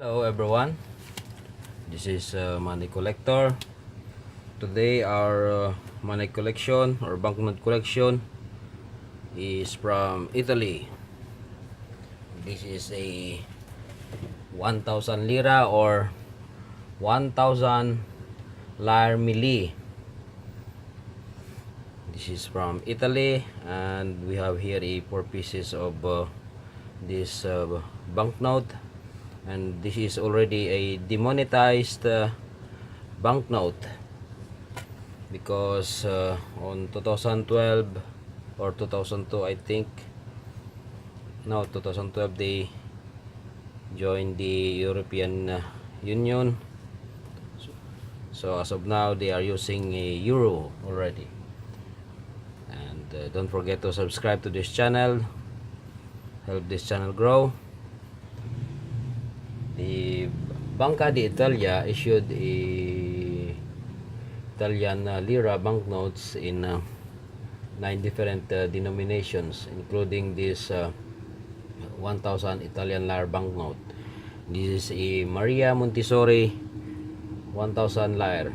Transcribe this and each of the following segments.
Hello everyone, this is money collector. Today our money collection or banknote collection is from Italy. This is a 1,000 lira or 1,000 lire milli. This is from Italy, and we have here a 4 pieces of this banknote, and this is already a demonetized banknote because on 2012 or 2002, I think, no, 2012 they joined the European Union. So as of now they are using a euro already. And don't forget to subscribe to this channel, help this channel grow. The Banca d'Italia issued a Italian lira banknotes in 9 different denominations, including this 1,000 Italian lire banknote. This is a Maria Montessori 1,000 lire.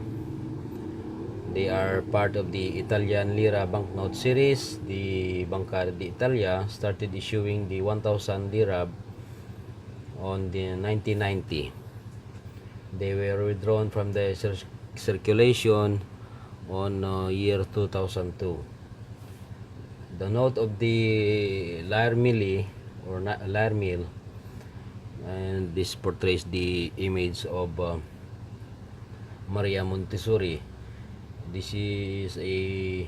They are part of the Italian lira banknote series. The Banca d'Italia started issuing the 1,000 lira on the 1990. They were withdrawn from the circulation on year 2002. The note of the lire milli or lire mill, and this portrays the image of Maria Montessori. This is a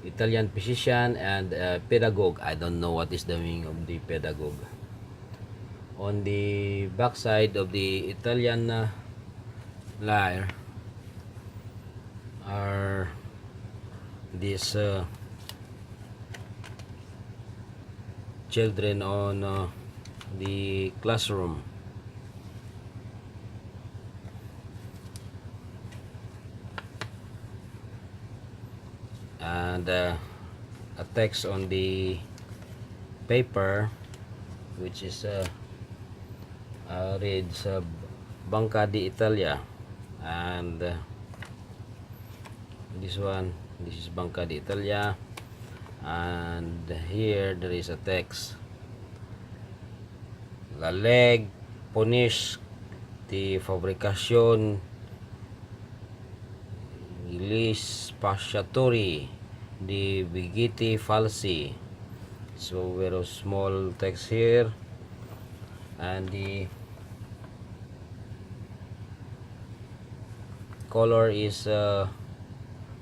Italian physician and pedagogue. I don't know what is the meaning of the pedagogue. On the back side of the Italian lire are these children on the classroom. And a text on the paper, which is reads Banca d'Italia, and this is Banca d'Italia, and here there is a text: La leg punish di fabricación gli spacciatori di biglietti falsi. So very small text here, and the color is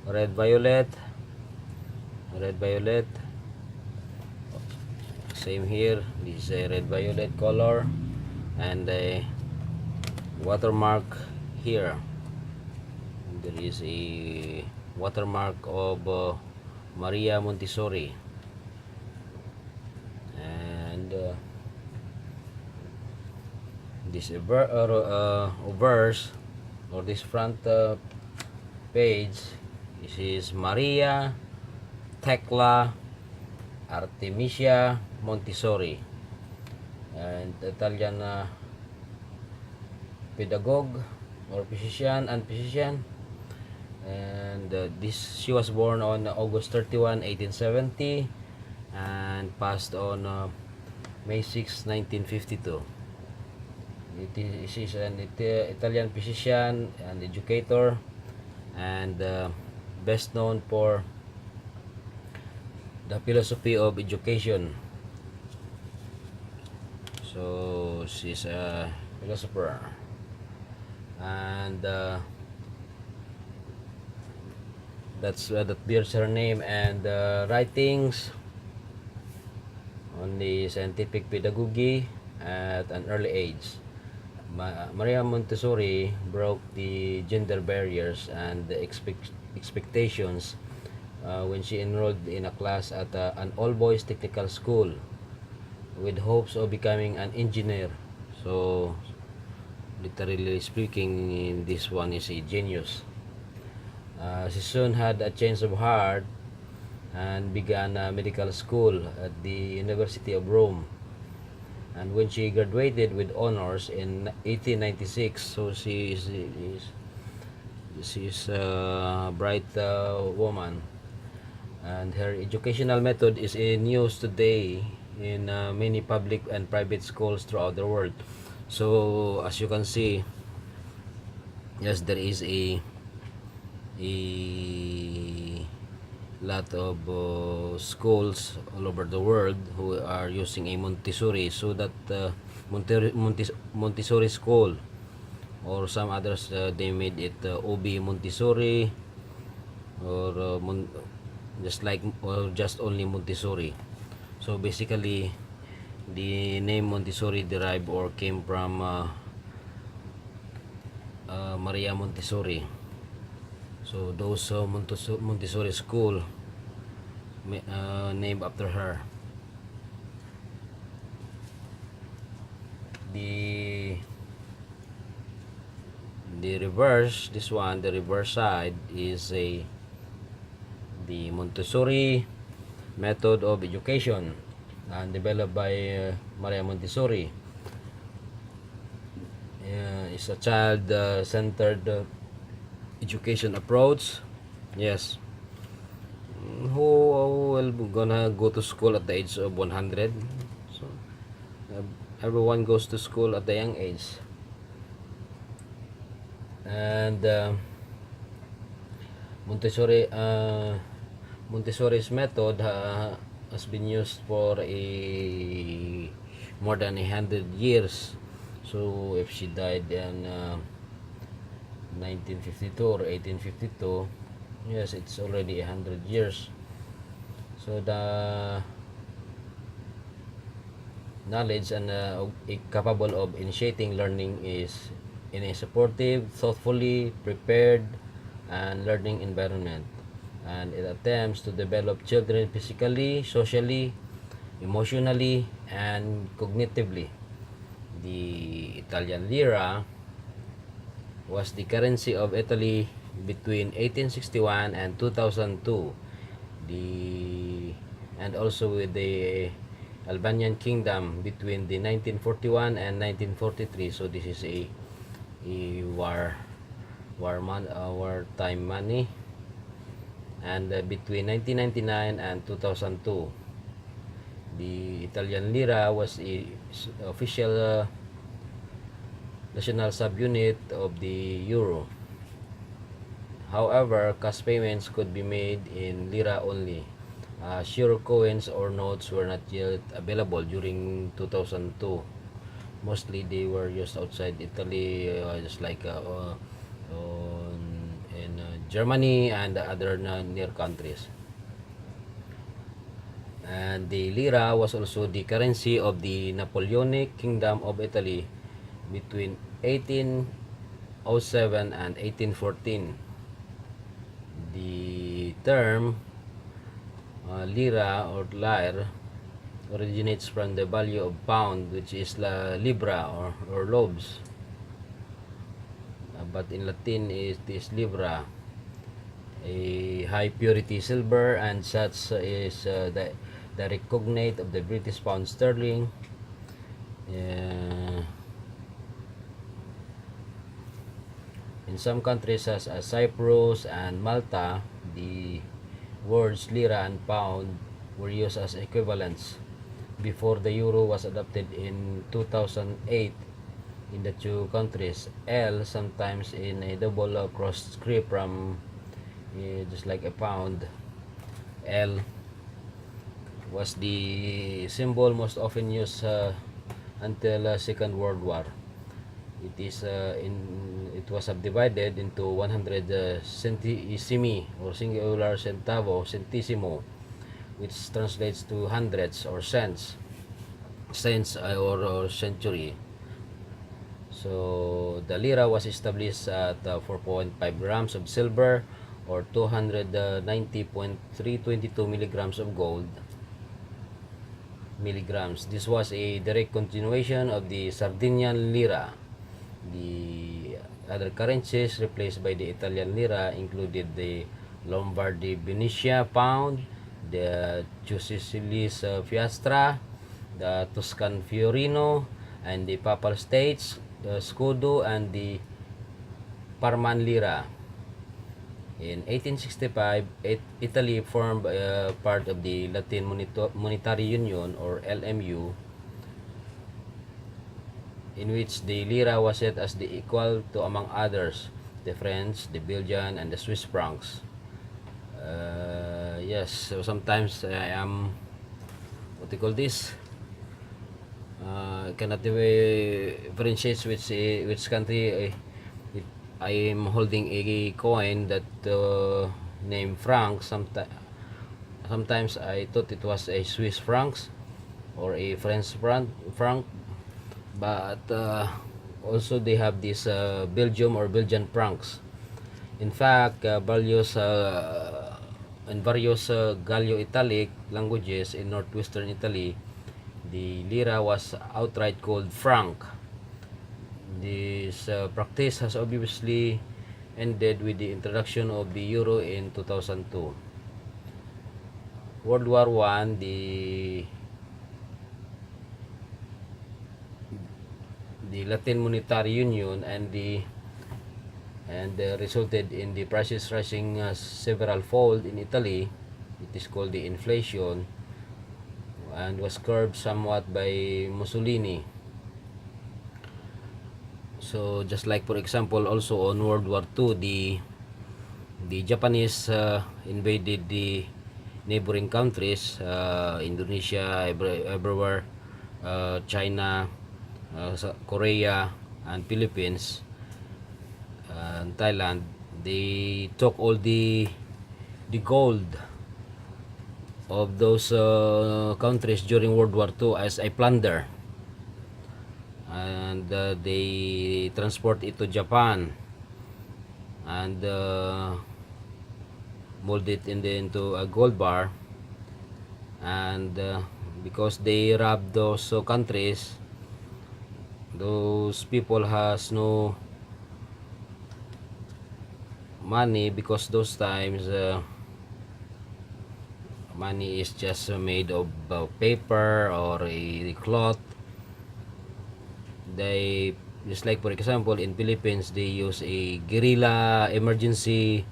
red violet. Same here, this is a red violet color, and a watermark here. There is a watermark of Maria Montessori, and this verse or this front page, this is Maria Tecla Artemisia Montessori, and Italian pedagogue or physician, and she was born on August 31, 1870, and passed on May 6, 1952. She is an Italian physician and educator, and best known for the philosophy of education. So she's a philosopher, and that bears her name, and writings on the scientific pedagogy at an early age. Maria Montessori broke the gender barriers and the expectations when she enrolled in a class at an all-boys technical school with hopes of becoming an engineer. So literally speaking, this one is a genius. She soon had a change of heart and began medical school at the University of Rome. And when she graduated with honors in 1896, so she's a bright woman, and her educational method is in use today in many public and private schools throughout the world. So as you can see, yes, there is a lot of schools all over the world who are using a Montessori, so that Montessori school, or some others they made it OB Montessori, or just like, or just only Montessori. So basically, the name Montessori derived or came from Maria Montessori. So those Montessori school named after her. The reverse, this one, the reverse side is the Montessori method of education, developed by Maria Montessori. It's a child-centered education approach. Yes. Who will gonna go to school at the age of 100? So everyone goes to school at the young age. And Montessori Montessori's method has been used for a more than 100 years. So if she died in 1952 or 1852, yes, it's already 100 years. So the knowledge and capable of initiating learning is in a supportive, thoughtfully prepared, and learning environment, and it attempts to develop children physically, socially, emotionally, and cognitively. The Italian lira was the currency of Italy between 1861 and 2002. And also with the Albanian Kingdom between the 1941 and 1943. So this is a wartime money. And between 1999 and 2002, the Italian lira was a official national subunit of the euro. However, cash payments could be made in lira only. Euro coins or notes were not yet available during 2002. Mostly they were used outside Italy, just like in Germany and other near countries. And the lira was also the currency of the Napoleonic Kingdom of Italy between 1807 and 1814. The term lira or lire originates from the value of pound, which is libra or lobes, but in Latin it is libra, a high purity silver, and such is the recognate of the British pound sterling. In some countries such as Cyprus and Malta, the words lira and pound were used as equivalents before the euro was adopted in 2008 in the two countries. L, sometimes in a double cross script from just like a pound, L was the symbol most often used until Second World War. It was subdivided into 100 centesimi or singular centavo, centesimo, which translates to hundreds or cents or century. So the lira was established at 4.5 grams of silver or 290.322 milligrams of gold. This was a direct continuation of the Sardinian lira. The other currencies replaced by the Italian lira included the Lombardy Venetia pound, the Sicilies piastra, the Tuscan Fiorino, and the Papal States, the Scudo, and the Parman Lira. In 1865, Italy formed part of the Latin Monetary Union, or LMU, in which the lira was set as the equal to, among others, the French, the Belgian, and the Swiss francs. Yes, so sometimes I am, what do you call this? Cannot differentiate which country I am holding a coin that named franc. Sometimes I thought it was a Swiss francs or a French franc, but also they have this Belgium or Belgian francs. In fact, in various Gallo-Italic languages in northwestern Italy, the lira was outright called franc. This practice has obviously ended with the introduction of the euro in 2002. World War I, the Latin Monetary Union and resulted in the prices rising several fold in Italy. It is called the inflation, and was curbed somewhat by Mussolini. So just like, for example, also on World War II, the Japanese invaded the neighboring countries, Indonesia, everywhere, China, Korea, and Philippines, and Thailand. They took all the gold of those countries during World War II as a plunder, and they transport it to Japan and mold it into a gold bar. And because they robbed those countries, those people has no money, because those times money is just made of paper or a cloth. They, just like, for example, in Philippines, they use a guerrilla emergency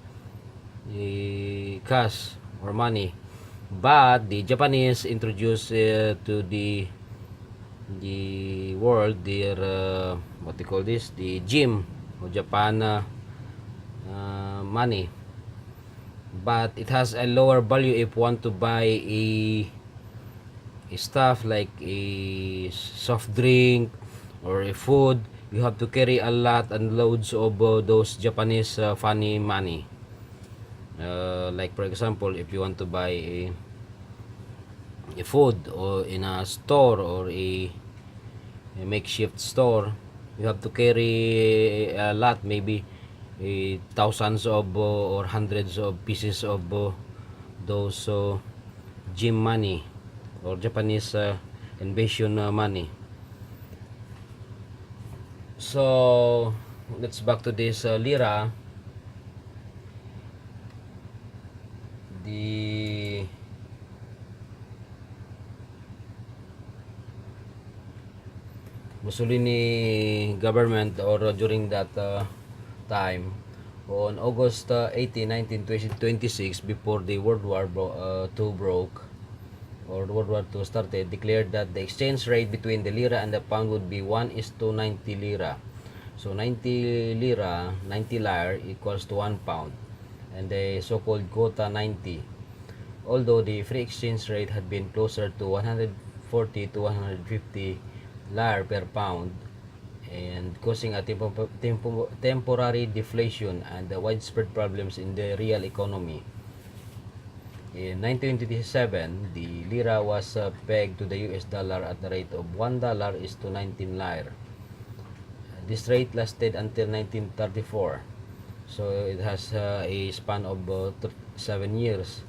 cash or money. But the Japanese introduced to the world their what they call this, the gem or Japan money. But it has a lower value if you want to buy a stuff like a soft drink or a food. You have to carry a lot and loads of those Japanese funny money. Like, for example, if you want to buy a food or in a store or a makeshift store, you have to carry a lot, maybe thousands of or hundreds of pieces of those gem money or Japanese invasion money. So let's back to this lira. The Mussolini government, or during that time, on August 18, 1926, before the World War II broke, or World War II started, declared that the exchange rate between the lira and the pound would be 1:90 lira. So 90 lira, 90 lire equals to 1 pound, and the so-called quota 90. Although the free exchange rate had been closer to 140 to 150 lire per pound, and causing a temporary deflation and widespread problems in the real economy. In 1927, the lira was pegged to the US dollar at the rate of $1 is to 19 lire. This rate lasted until 1934, so it has a span of 7 years.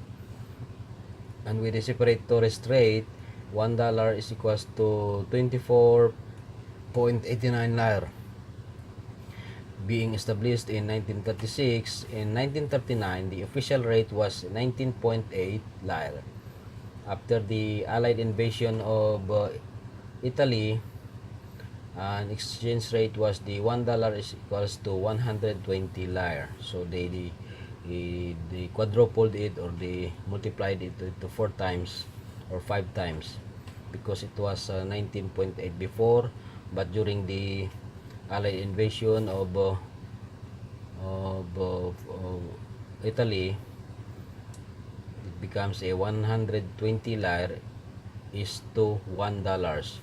And with a separate tourist rate, $1 is equals to 24.89 lire. Being established in 1936, in 1939, the official rate was 19.8 lire. After the Allied invasion of Italy, and exchange rate was the $1 is equals to 120 lire. So they quadrupled it, or they multiplied it to 4 times or 5 times, because it was 19.8 before, but during the Allied invasion of Italy, it becomes a 120 lire is to $1,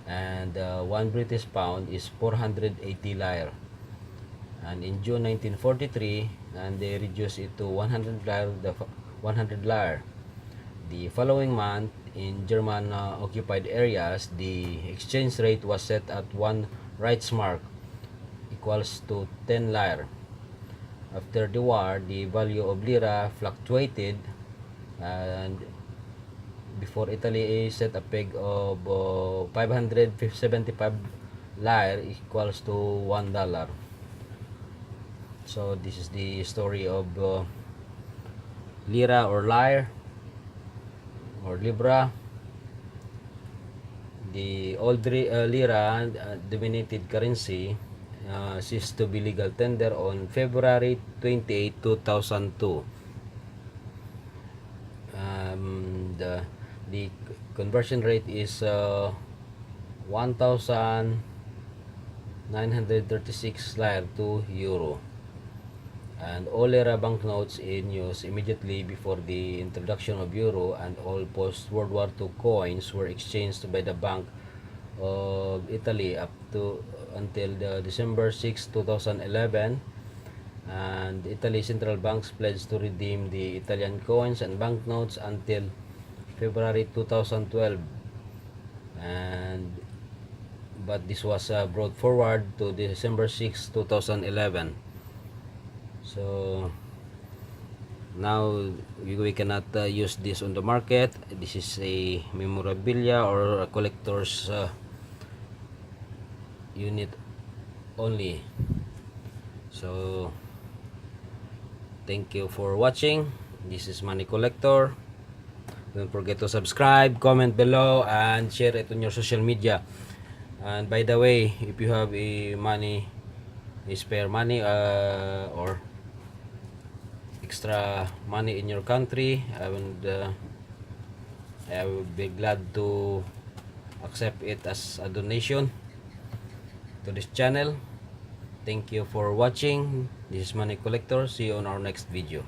and 1 British pound is 480 lire. And in June 1943, and they reduced it to 100 lire, 100 lire. The following month, in German occupied areas, the exchange rate was set at 1 Reichsmark equals to 10 lire. After the war, the value of lira fluctuated, and before Italy set a peg of 575 lire equals to $1. So this is the story of lira or lire or libra. The old lira dominated currency ceased to be legal tender on February 28, 2002. The conversion rate is 1,936 lire to euro. And all lira banknotes in use immediately before the introduction of euro, and all post-World War II coins were exchanged by the Bank of Italy up to until December 6, 2011. And Italy Central Banks pledged to redeem the Italian coins and banknotes until February 2012, but this was brought forward to December 6, 2011. So now we cannot use this on the market. This is a memorabilia or a collector's unit only. So thank you for watching. This is Money Collector. Don't forget to subscribe, comment below, and share it on your social media. And by the way, if you have a spare money, or extra money in your country, I will be glad to accept it as a donation to this channel. Thank you for watching. This is Money Collector. See you on our next video.